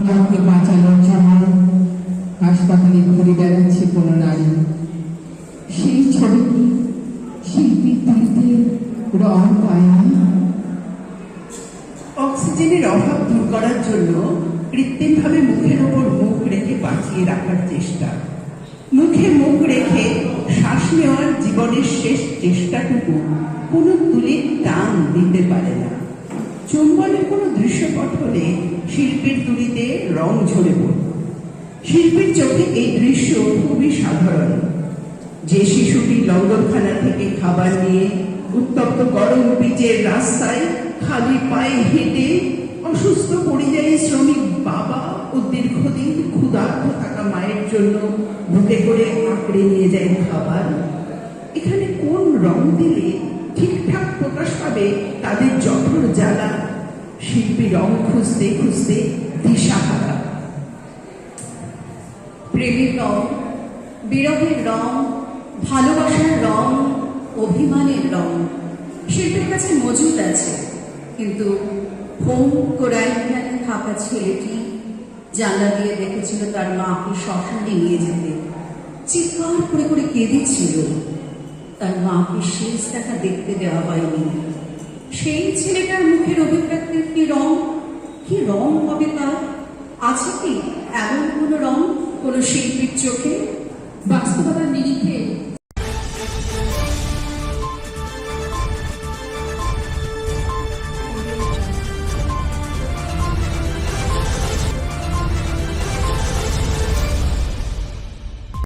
আমাকে বাঁচানোর জন্য হাসপাতালে ঘুরে বেড়াচ্ছে কোনো নারী। সেই ছবিটি শিল্পীর তুলিতে রং পায় না। অক্সিজেনের অভাব দূর করার জন্য কৃত্রিমভাবে মুখের ওপর মুখ রেখে বাঁচিয়ে রাখার চেষ্টা, মুখে মুখ রেখে শ্বাস নেওয়ার জীবনের শেষ চেষ্টাটুকু কোনো তুলির টান দিতে পারে না। চুম্বনের কোনো দৃশ্যপট হলে শিল্পীর তুলিতে রং ঝরে পড়ে। শিল্পীর চোখে এই দৃশ্য খুবই সাধারণ। যে শিশুটি লঙ্গরখানা থেকে খাবার নিয়ে উত্তপ্ত গরম পিচের রাস্তায় খালি পায়ে হেঁটে অসুস্থ পরিযায়ী শ্রমিক বাবা ও দীর্ঘদিন ক্ষুধার্ত থাকা মায়ের জন্য বুকে করে আঁকড়ে নিয়ে যায় খাবার, এখানে কোন রং দিলে ঠিকঠাক প্রকাশ পাবে তাদের জঠর জ্বালা, শিল্পী রং খুঁজতে খুঁজতে দিশাহারা। প্রেমের রং, বিরহের রং, ভালোবাসার রং, অভিমানের রং শিল্পীর কাছে মজুদ আছে। কিন্তু হোম কোয়ারেন্টাইনে থাকা ছেলেটি জানলা দিয়ে দেখেছিল তার মাকে শ্মশানে নিয়ে যেতে, চিৎকার করে করে কেঁদেছিল। তার মাকে শেষ দেখা দেখতে দেওয়া হয়নি। সেই ছেলেটার মুখের অভিব্যক্তির কি রং হবে তার? আছে কি এমন কোনো রং কোনো শিল্পীর চোখে? বাস্তবতার